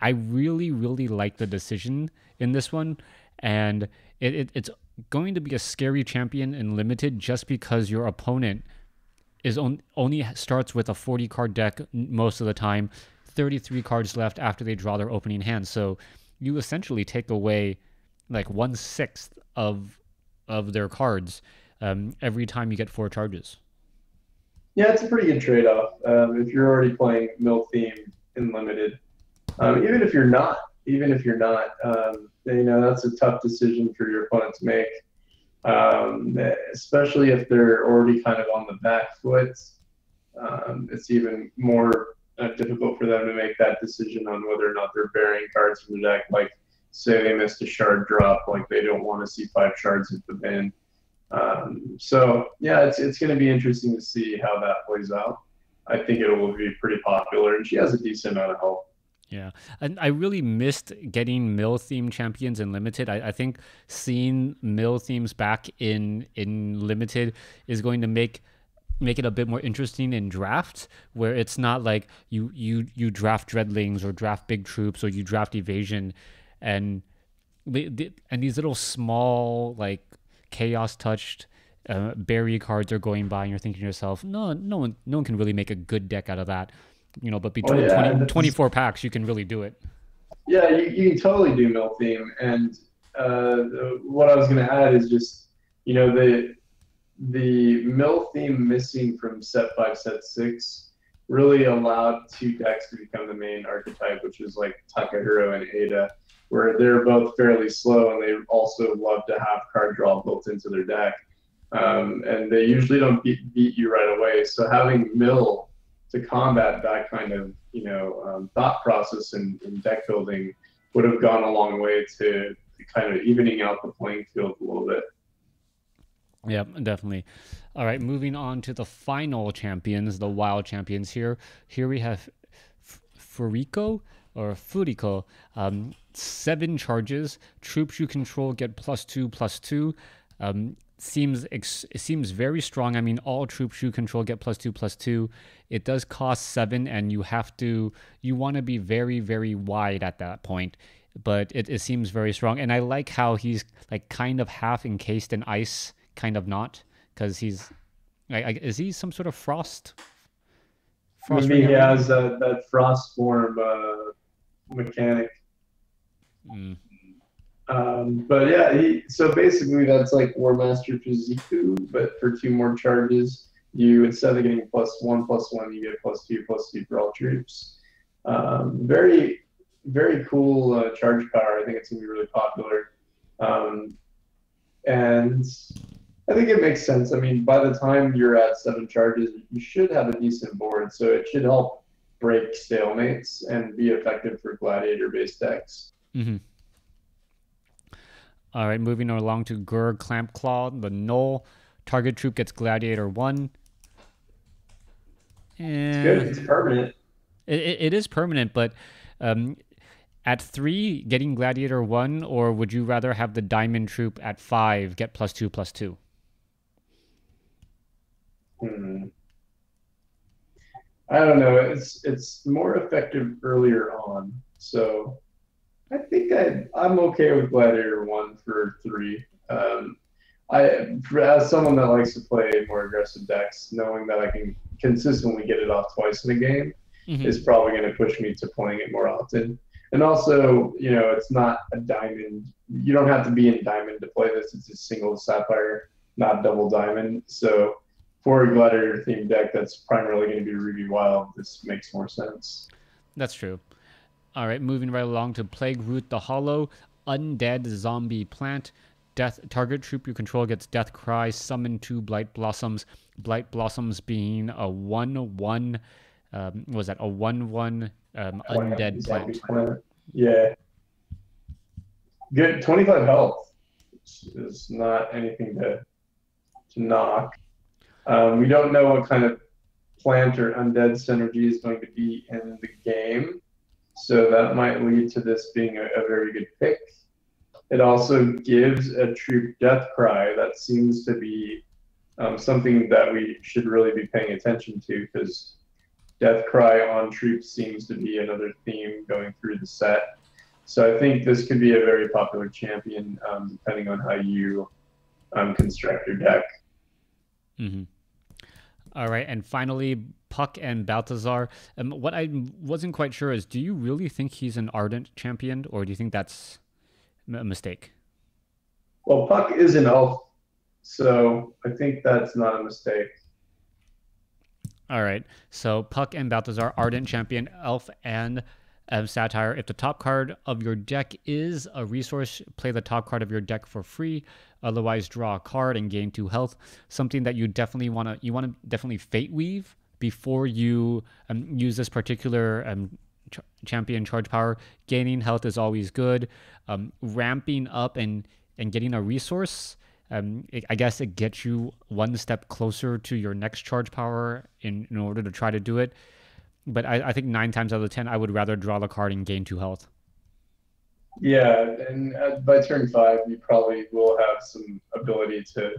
I really, really like the decision in this one. And it's going to be a scary champion in Limited just because your opponent is only starts with a 40 card deck most of the time, 33 cards left after they draw their opening hand. So you essentially take away like 1/6 of their cards every time you get 4 charges. Yeah, it's a pretty good trade-off. If you're already playing Mill Theme in Limited, even if you're not, you know, that's a tough decision for your opponent to make. Especially if they're already kind of on the back foot. It's even more difficult for them to make that decision on whether or not they're burying cards from the deck. Like, say they missed a shard drop, like they don't want to see 5 shards at the bin. So yeah, it's going to be interesting to see how that plays out. I think it will be pretty popular, and she has a decent amount of health. Yeah, and I really missed getting mill theme champions in Limited. I think seeing mill themes back in Limited is going to make it a bit more interesting in draft, where it's not like you draft dreadlings or draft big troops or you draft evasion, and these little small like chaos touched berry cards are going by, and you're thinking to yourself, no one can really make a good deck out of that. You know, but between 24 packs, you can really do it. Yeah, you can totally do mill theme. And what I was going to add is just, you know, the mill theme missing from set 5, set 6 really allowed 2 decks to become the main archetype, which is like Takahiro and Ada, where they're both fairly slow and they also love to have card draw built into their deck. And they usually don't beat you right away. So having mill to combat that kind of, you know, thought process in deck building would have gone a long way to kind of evening out the playing field a little bit. Yeah, definitely. All right, moving on to the final champions, the wild champions here. Here we have Furiko. 7 charges. Troops you control get +2/+2. It seems very strong. I mean, all troops you control get +2/+2. It does cost 7, and you want to be very, very wide at that point. But it seems very strong, and I like how he's like kind of half encased in ice, kind of not, because he's like, is he some sort of frost? Maybe he has that frost form mechanic. Mm. But yeah, so basically that's like War Master Fiziku, but for 2 more charges, you instead of getting +1/+1, you get +2/+2 for all troops. Very, very cool charge power. I think it's gonna be really popular, and I think it makes sense. I mean, by the time you're at 7 charges, you should have a decent board, so it should help break stalemates and be effective for gladiator-based decks. Mm-hmm. All right, moving along to Gurg Clampclaw, the Null. Target troop gets Gladiator 1. It's good. It's permanent. It is permanent, but at 3, getting Gladiator 1, or would you rather have the Diamond troop at 5 get +2/+2? I don't know. It's more effective earlier on, so I think I'm okay with Gladiator 1 for 3. As someone that likes to play more aggressive decks, knowing that I can consistently get it off twice in a game is probably going to push me to playing it more often. And also, it's not a diamond. You don't have to be in diamond to play this. It's a single sapphire, not double diamond. So for a Gladiator themed deck that's primarily going to be Ruby Wild, this makes more sense. That's true. All right, moving right along to Plague Root the Hollow, Undead Zombie Plant. Target troop you control gets Death Cry, summon 2 Blight Blossoms. Blight Blossoms being a 1/1, was that a 1/1 undead plant? Yeah. Good, 25 health is not anything to knock. We don't know what kind of plant or undead synergy is going to be in the game, so that might lead to this being a very good pick. It also gives a troop Death Cry. That seems to be something that we should really be paying attention to, because Death Cry on troops seems to be another theme going through the set. So I think this could be a very popular champion, depending on how you construct your deck. Mm-hmm. All right, and finally, Puck and Balthazar. What I wasn't quite sure is, do you really think he's an Ardent champion, or do you think that's a mistake? Well, Puck is an elf, so I think that's not a mistake. All right, so Puck and Balthazar, Ardent champion, elf, and satire. If the top card of your deck is a resource, play the top card of your deck for free. Otherwise, draw a card and gain 2 health. Something that you definitely want to definitely Fate Weave before you use this particular champion charge power. Gaining health is always good. Ramping up and getting a resource, I guess it gets you 1 step closer to your next charge power in order to try to do it. But I think 9 times out of 10, I would rather draw the card and gain 2 health. Yeah, and by turn 5, you probably will have some ability to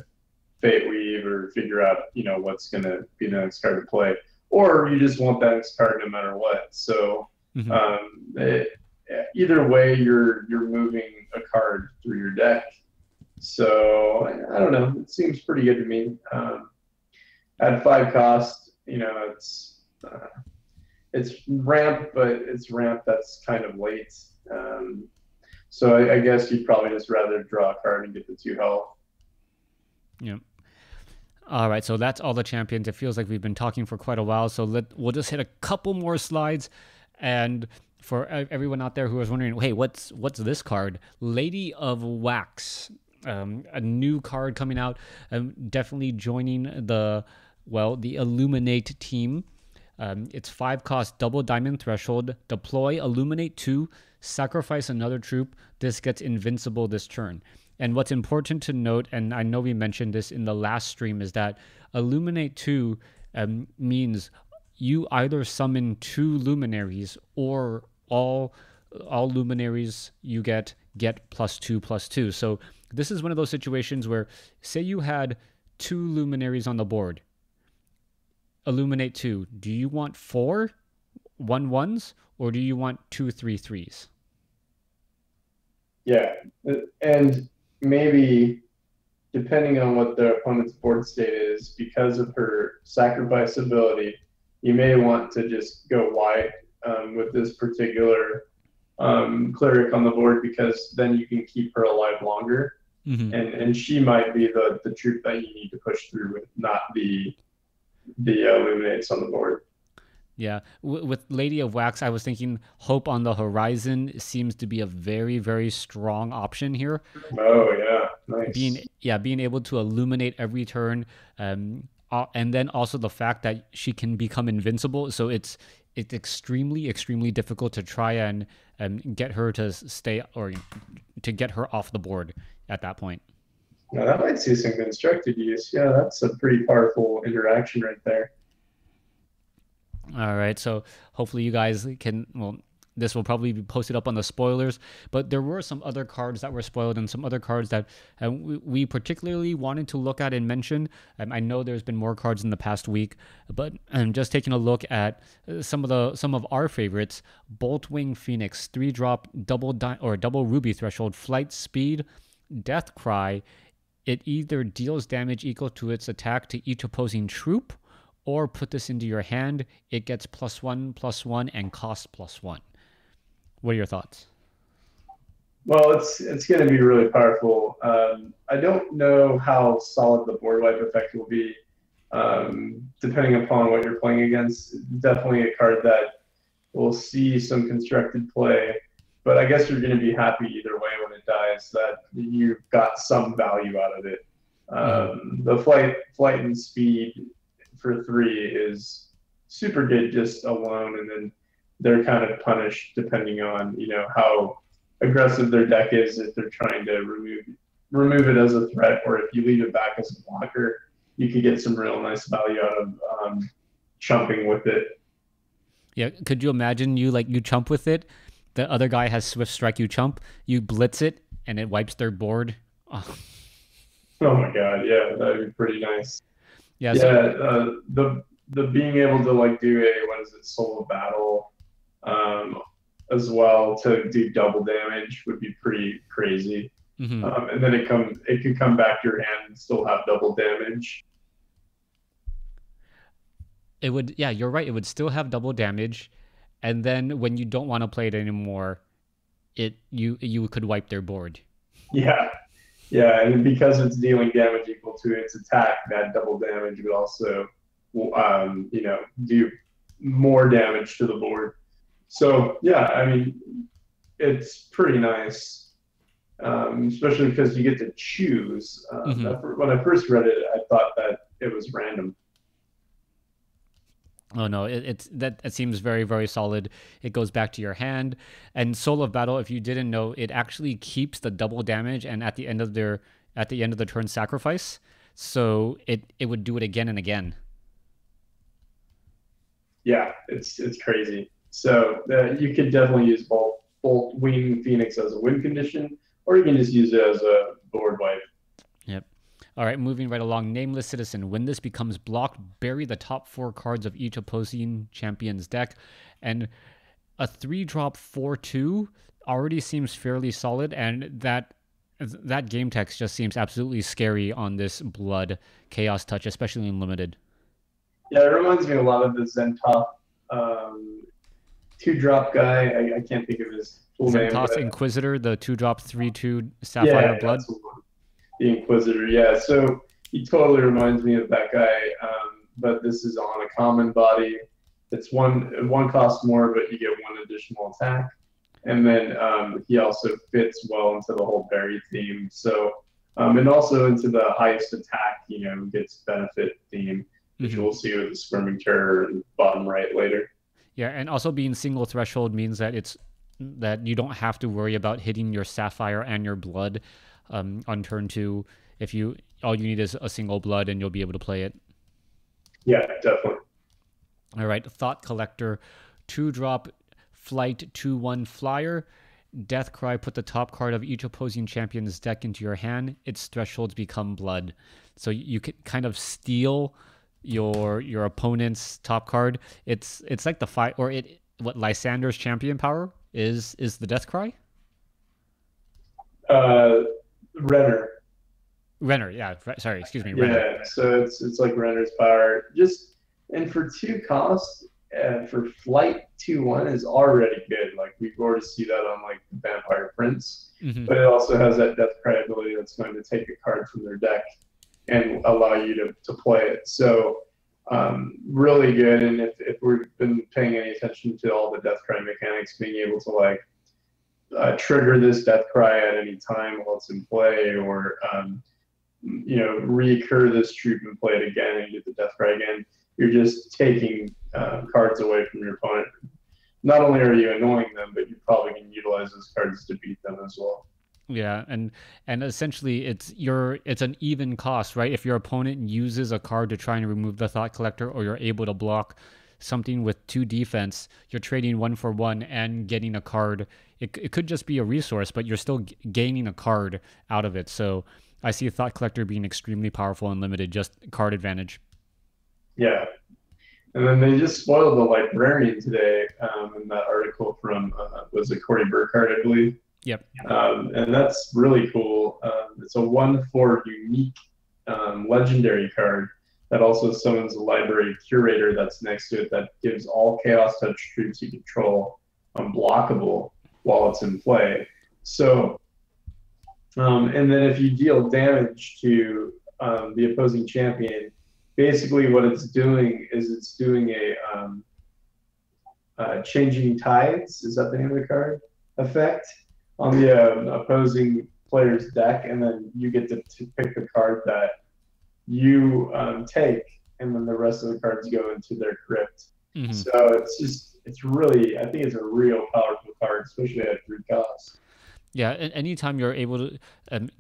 Fate Weave or figure out, what's going to be the next card to play. Or you just want that next card no matter what. So either way, you're moving a card through your deck. So I don't know. It seems pretty good to me. At 5 cost, it's ramp, but it's ramp that's kind of late. So I guess you'd probably just rather draw a card and get the 2 health. Yeah. All right, so that's all the champions. It feels like we've been talking for quite a while, so we'll just hit a couple more slides. And for everyone out there who is wondering, hey, what's this card? Lady of Wax, a new card coming out. Definitely joining the Illuminate team. It's 5 cost, double diamond threshold. Deploy, illuminate 2, sacrifice another troop. This gets invincible this turn. And what's important to note, and I know we mentioned this in the last stream, is that illuminate 2 means you either summon 2 luminaries, or all luminaries you get +2/+2. So this is one of those situations where, say you had 2 luminaries on the board, illuminate 2. Do you want 4 1/1s, or do you want 2 3/3s? Yeah, and maybe depending on what the opponent's board state is, because of her sacrifice ability, you may want to just go wide with this particular cleric on the board, because then you can keep her alive longer. Mm-hmm. And she might be the troop that you need to push through with, not the illuminates on the board. Yeah, with Lady of Wax, I was thinking Hope on the Horizon seems to be a very, very strong option here. Oh yeah, nice. Being able to illuminate every turn, and then also the fact that she can become invincible. So it's extremely, extremely difficult to try and get her to stay, or to get her off the board at that point. Now that might see some constructed use. Yeah, that's a pretty powerful interaction right there. All right, so hopefully you guys can, well, this will probably be posted up on the spoilers, but there were some other cards that were spoiled, and some other cards that we particularly wanted to look at and mention. I know there's been more cards in the past week, but I'm just taking a look at some of our favorites. Boltwing Phoenix, 3-drop, double ruby threshold, flight speed, death cry. It either deals damage equal to its attack to each opposing troop, or put this into your hand. It gets +1/+1 and costs +1. What are your thoughts? Well, it's going to be really powerful. I don't know how solid the board wipe effect will be, depending upon what you're playing against. Definitely a card that will see some constructed play, but I guess you're going to be happy either way when it dies, that you've got some value out of it. The flight and speed for 3 is super good just alone, and then they're kind of punished depending on how aggressive their deck is. If they're trying to remove it as a threat, or if you leave it back as a blocker, you could get some real nice value out of chumping with it. Yeah, could you imagine you chump with it, the other guy has Swift Strike, you chump, you blitz it, and it wipes their board? Oh my god, yeah, that'd be pretty nice. Yeah, the being able to do Soul of Battle as well to do double damage would be pretty crazy. Mm-hmm. And then it could come back to your hand and still have double damage. It would, yeah, you're right. It would still have double damage, and then when you don't want to play it anymore, you could wipe their board. Yeah, and because it's dealing damage equal to its attack, that double damage would also, do more damage to the board. So yeah, I mean, it's pretty nice, especially because you get to choose. When I first read it, I thought that it was random. Oh no, it seems very, very solid. It goes back to your hand. And Soul of Battle, if you didn't know, it actually keeps the double damage, and at the end of the turn sacrifice. So it would do it again and again. Yeah, it's crazy. So you could definitely use Boltwing Phoenix as a win condition, or you can just use it as a board wipe. Yep. All right, moving right along. Nameless Citizen. When this becomes blocked, bury the top 4 cards of each opposing champion's deck. And a 3-drop 4/2 already seems fairly solid, and that game text just seems absolutely scary on this Blood Chaos Touch, especially in Limited. Yeah, it reminds me a lot of the Zentoth 2-drop guy. I can't think of his full name. Zentoth Inquisitor, the 2-drop 3/2 Sapphire Blood. The Inquisitor, yeah. So he totally reminds me of that guy, but this is on a common body. It's one cost more, but you get 1 additional attack. And then he also fits well into the whole berry theme. So, and also into the highest attack, gets benefit theme. which we'll see with the Squirming Terror in bottom right later. Yeah, and also being single threshold means that you don't have to worry about hitting your Sapphire and your Blood on turn 2. If you all you need is a single Blood, and you'll be able to play it. Yeah, definitely. All right, Thought Collector, 2-drop, Flight 2/1 flyer. Deathcry, put the top card of each opposing champion's deck into your hand. Its thresholds become blood. So you can kind of steal your opponent's top card. It's like the fight or it what Lysander's champion power is the Deathcry? Renner. Renner, yeah. Sorry, excuse me. Renner. Yeah, so it's like Renner's power. And for 2 costs, for Flight 2/1 is already good. Like we've already see that on like Vampire Prince, but it also has that Deathcry ability that's going to take a card from their deck and allow you to play it. So really good. And if we've been paying any attention to all the Deathcry mechanics, being able to like trigger this Deathcry at any time while it's in play, or recur this troop and play it again and get the Deathcry again, you're just taking cards away from your opponent. Not only are you annoying them, but you probably can utilize those cards to beat them as well. Yeah, and essentially it's an even cost, right? If your opponent uses a card to try and remove the Thought Collector, or you're able to block something with 2 defense, you're trading 1 for 1 and getting a card. It could just be a resource, but you're still gaining a card out of it. So I see Thought Collector being extremely powerful and limited, just card advantage. Yeah. And then they just spoiled the Librarian today in that article from, was it Corey Burkhardt, I believe? Yep. And that's really cool. It's a 1/4 unique legendary card that also summons a Library Curator that's next to it that gives all Chaos Touch troops you control unblockable while it's in play. So, and then if you deal damage to the opposing champion, basically what it's doing is it's doing a Changing Tides, is that the name of the card, effect on the opposing player's deck, and then you get to pick the card that you take, and then the rest of the cards go into their crypt. So it's really, I think it's a real powerful card, especially at 3 costs. Yeah, and anytime you're able to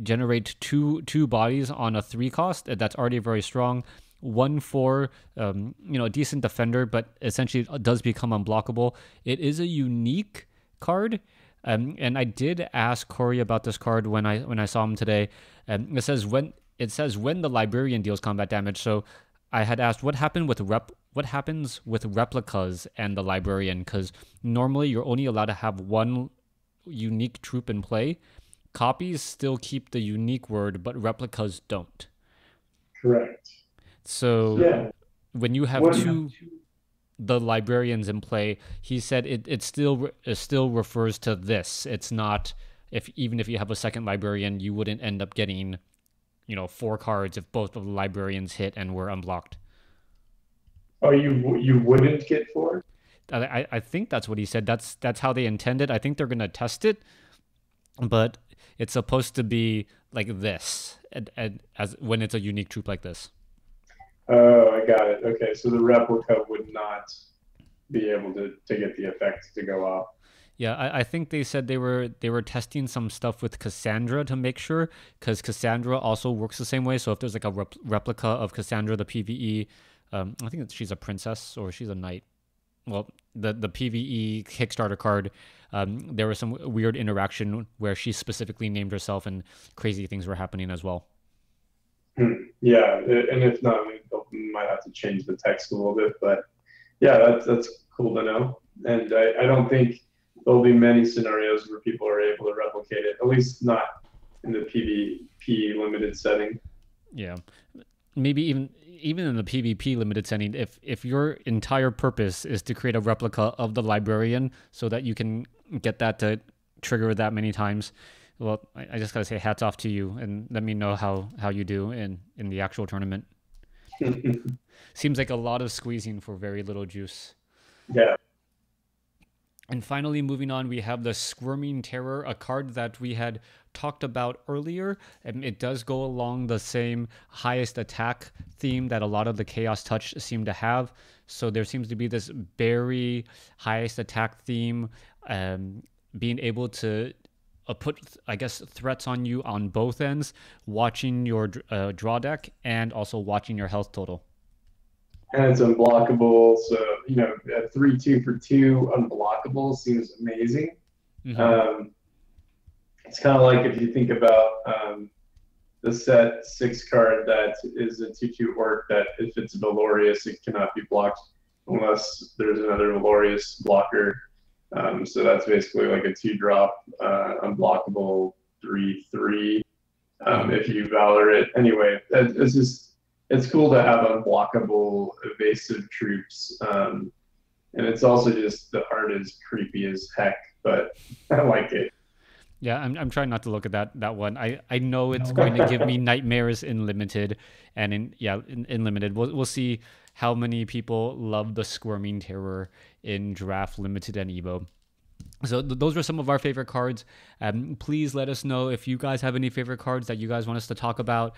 generate two bodies on a 3 cost, that's already very strong. 1/4, a decent defender, but essentially it does become unblockable. It is a unique card, and I did ask Corey about this card when I saw him today. It says when the Librarian deals combat damage. So I had asked what happens with replicas and the Librarian, because normally you're only allowed to have 1 unique troop in play. Copies still keep the unique word, but replicas don't. Correct. So when you have the Librarians in play, he said it still refers to this. It's not, even if you have a second Librarian, you wouldn't end up getting 4 cards if both of the Librarians hit and were unblocked. Oh, you wouldn't get 4? I think that's what he said. That's how they intended. I think they're gonna test it, but it's supposed to be like this, as when it's a unique troop like this. Oh, I got it. Okay, so the replica would not be able to get the effect to go off. Yeah, I think they said they were testing some stuff with Cassandra to make sure, because Cassandra also works the same way. So if there's like a replica of Cassandra, the PvE, I think she's a princess or she's a knight. Well, the PvE Kickstarter card, there was some weird interaction where she specifically named herself, and crazy things were happening as well. Yeah, and if not, we might have to change the text a little bit, but yeah, that's cool to know. And I don't think there'll be many scenarios where people are able to replicate it, at least not in the PvP limited setting. Yeah, maybe even in the PvP limited setting, if your entire purpose is to create a replica of the Librarian so that you can get that to trigger that many times, well, I just gotta say hats off to you, and let me know how you do in the actual tournament. Seems like a lot of squeezing for very little juice. Yeah. And finally, moving on, we have the Squirming Terror, a card that we had talked about earlier. And it does go along the same highest attack theme that a lot of the Chaos Touch seem to have. So there seems to be this very highest attack theme, being able to put, I guess, threats on you on both ends, watching your draw deck and also watching your health total. And it's unblockable. So, a 3/2 for 2 unblockable seems amazing. Mm-hmm. It's kind of like if you think about the set 6 card that is a 2/2 orc that if it's Valorious, it cannot be blocked unless there's another Valorious blocker. So that's basically like a 2-drop unblockable 3/3 if you Valor it. Anyway, it's cool to have unblockable evasive troops. And it's also just the art is creepy as heck, but I like it. Yeah, I'm trying not to look at that one. I know it's going to give me nightmares in limited, and in limited. We'll see how many people love the Squirming Terror in draft, limited, and Evo. So those are some of our favorite cards. Please let us know if you guys have any favorite cards that you guys want us to talk about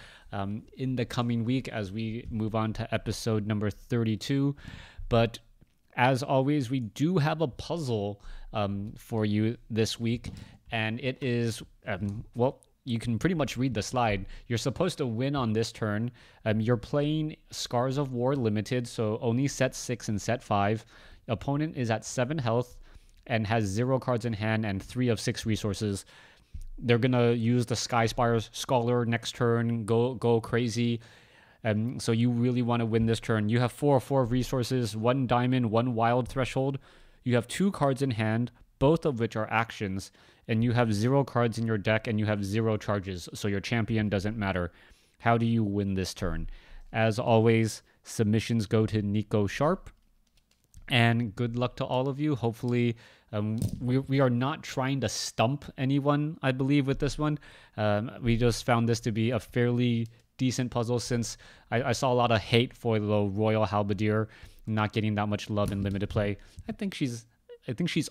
in the coming week as we move on to episode number 32. But as always, we do have a puzzle for you this week, and it is, well, you can pretty much read the slide. You're supposed to win on this turn. You're playing Scars of War Limited, so only set 6 and set 5. Opponent is at 7 health and has 0 cards in hand and 3 of 6 resources. They're going to use the Skyspire Scholar next turn, go crazy. So you really want to win this turn. You have 4 resources, 1 diamond, 1 wild threshold. You have 2 cards in hand, both of which are actions, and you have 0 cards in your deck and you have 0 charges, so your champion doesn't matter. How do you win this turn? As always, submissions go to Nico Sharp, and good luck to all of you. Hopefully, we are not trying to stump anyone, I believe, with this one. We just found this to be a fairly decent puzzle since I saw a lot of hate for the Royal Halberdier not getting that much love in limited play. I think she's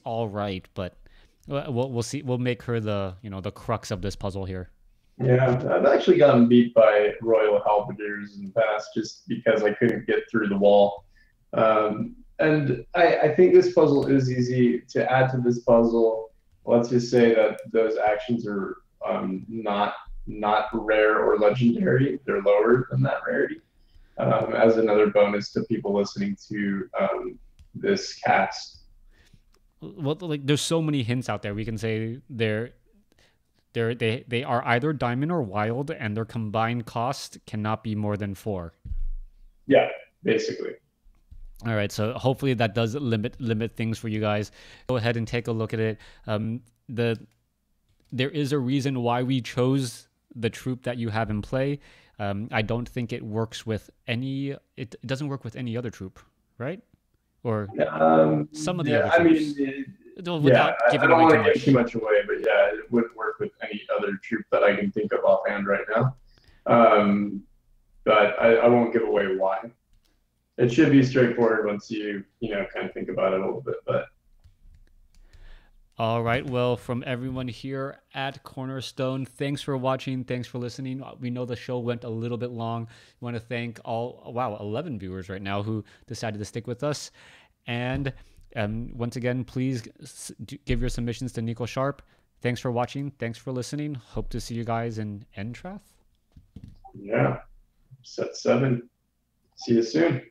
all right, but we'll see. We'll make her the crux of this puzzle here. Yeah, I've actually gotten beat by Royal Halberdiers in the past just because I couldn't get through the wall. And I think this puzzle is easy. To add to this puzzle, let's just say that those actions are not rare or legendary. They're lower than that rarity. As another bonus to people listening to this cast. Well, like there's so many hints out there. We can say they are either diamond or wild, and their combined cost cannot be more than 4. Yeah, basically. All right, so hopefully that does limit things for you guys. Go ahead and take a look at it. There is a reason why we chose the troop that you have in play. I don't think it works with any. It doesn't work with any other troop, right? Or some of the other troops. Without giving away too much. Too much away, but yeah, it wouldn't work with any other troop that I can think of offhand right now. But I won't give away why. It should be straightforward once you kind of think about it a little bit. But all right, well, from everyone here at Cornerstone, thanks for watching, thanks for listening. We know the show went a little bit long. We want to thank 11 viewers right now who decided to stick with us. And once again, please give your submissions to Nico Sharp. Thanks for watching, thanks for listening. Hope to see you guys in Entrath. Yeah, set 7. See you soon.